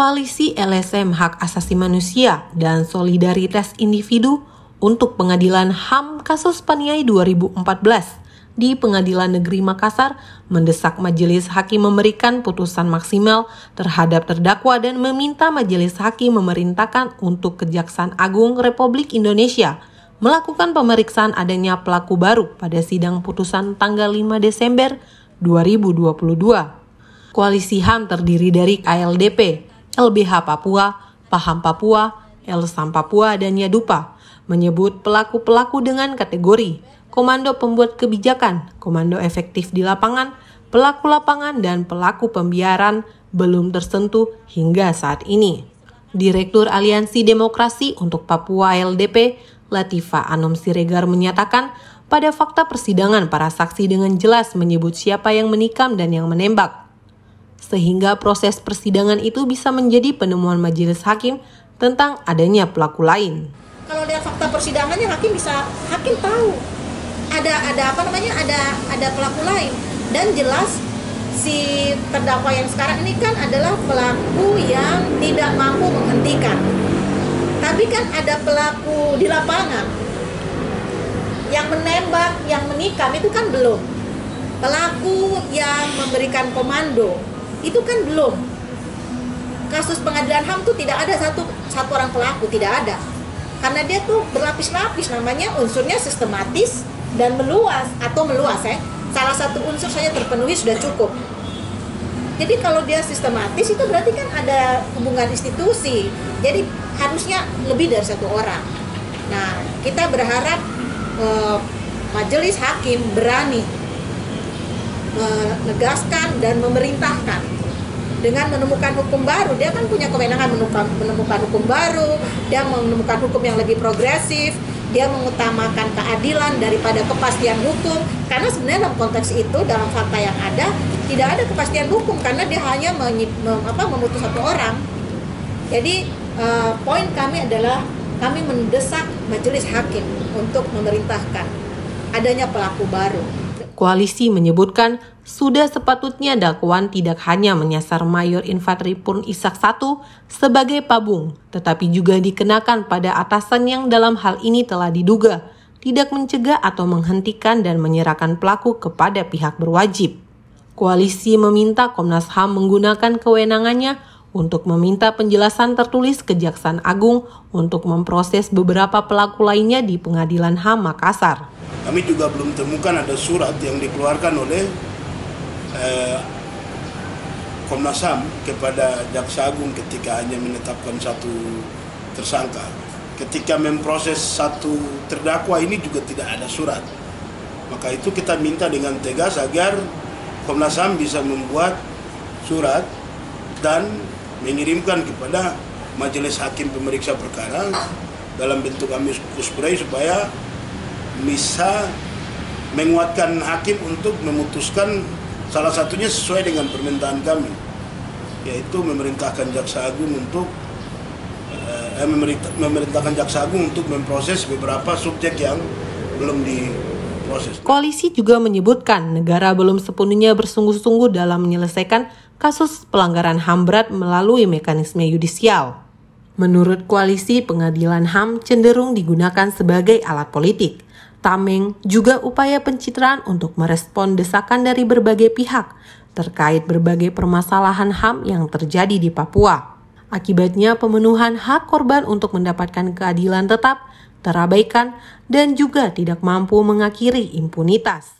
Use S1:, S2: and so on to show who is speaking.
S1: Koalisi LSM Hak Asasi Manusia dan Solidaritas Individu untuk Pengadilan HAM kasus Paniai 2014 di Pengadilan Negeri Makassar mendesak Majelis Hakim memberikan putusan maksimal terhadap terdakwa dan meminta Majelis Hakim memerintahkan untuk Kejaksaan Agung Republik Indonesia melakukan pemeriksaan adanya pelaku baru pada sidang putusan tanggal 5 Desember 2022. Koalisi HAM terdiri dari KLDP, LBH Papua, Paham Papua, LSAM Papua, dan Yadupa, menyebut pelaku-pelaku dengan kategori Komando Pembuat Kebijakan, Komando Efektif di Lapangan, Pelaku Lapangan, dan Pelaku Pembiaran belum tersentuh hingga saat ini. Direktur Aliansi Demokrasi untuk Papua LDP, Latifa Anom Siregar menyatakan pada fakta persidangan para saksi dengan jelas menyebut siapa yang menikam dan yang menembak. Sehingga proses persidangan itu bisa menjadi penemuan majelis hakim tentang adanya pelaku lain.
S2: Kalau lihat fakta persidangannya hakim tahu ada pelaku lain, dan jelas si terdakwa yang sekarang ini kan adalah pelaku yang tidak mampu menghentikan. Tapi kan ada pelaku di lapangan yang menembak, yang menikam itu kan belum. Pelaku yang memberikan komando itu kan belum. Kasus pengadilan HAM itu tidak ada satu orang pelaku, tidak ada. Karena dia tuh berlapis-lapis, namanya unsurnya sistematis dan meluas. Salah satu unsur saja terpenuhi sudah cukup. Jadi kalau dia sistematis itu berarti kan ada hubungan institusi. Jadi harusnya lebih dari satu orang. Nah, kita berharap majelis hakim berani menegaskan dan memerintahkan dengan menemukan hukum baru. Dia kan punya kewenangan menemukan hukum baru, dia menemukan hukum yang lebih progresif, dia mengutamakan keadilan daripada kepastian hukum. Karena sebenarnya dalam konteks itu, dalam fakta yang ada, tidak ada kepastian hukum karena dia hanya memutus satu orang. Jadi poin kami adalah kami mendesak majelis hakim untuk memerintahkan adanya pelaku baru.
S1: Koalisi menyebutkan sudah sepatutnya dakwaan tidak hanya menyasar Mayor Infantri Purn Ishak I sebagai pabung, tetapi juga dikenakan pada atasan yang dalam hal ini telah diduga tidak mencegah atau menghentikan dan menyerahkan pelaku kepada pihak berwajib. Koalisi meminta Komnas HAM menggunakan kewenangannya untuk meminta penjelasan tertulis Kejaksaan Agung untuk memproses beberapa pelaku lainnya di Pengadilan HAM Makassar.
S3: Kami juga belum temukan ada surat yang dikeluarkan oleh Komnas HAM kepada Jaksa Agung ketika hanya menetapkan satu tersangka. Ketika memproses satu terdakwa ini juga tidak ada surat. Maka itu kita minta dengan tegas agar Komnas HAM bisa membuat surat dan mengirimkan kepada Majelis Hakim Pemeriksa Perkara dalam bentuk amicus curiae supaya bisa menguatkan hakim untuk memutuskan, salah satunya sesuai dengan permintaan kami, yaitu memerintahkan Jaksa Agung untuk memproses beberapa subjek yang belum diproses.
S1: Koalisi juga menyebutkan negara belum sepenuhnya bersungguh-sungguh dalam menyelesaikan kasus pelanggaran HAM berat melalui mekanisme yudisial. Menurut koalisi, pengadilan HAM cenderung digunakan sebagai alat politik. Tameng juga upaya pencitraan untuk merespon desakan dari berbagai pihak terkait berbagai permasalahan HAM yang terjadi di Papua. Akibatnya pemenuhan hak korban untuk mendapatkan keadilan tetap terabaikan dan juga tidak mampu mengakhiri impunitas.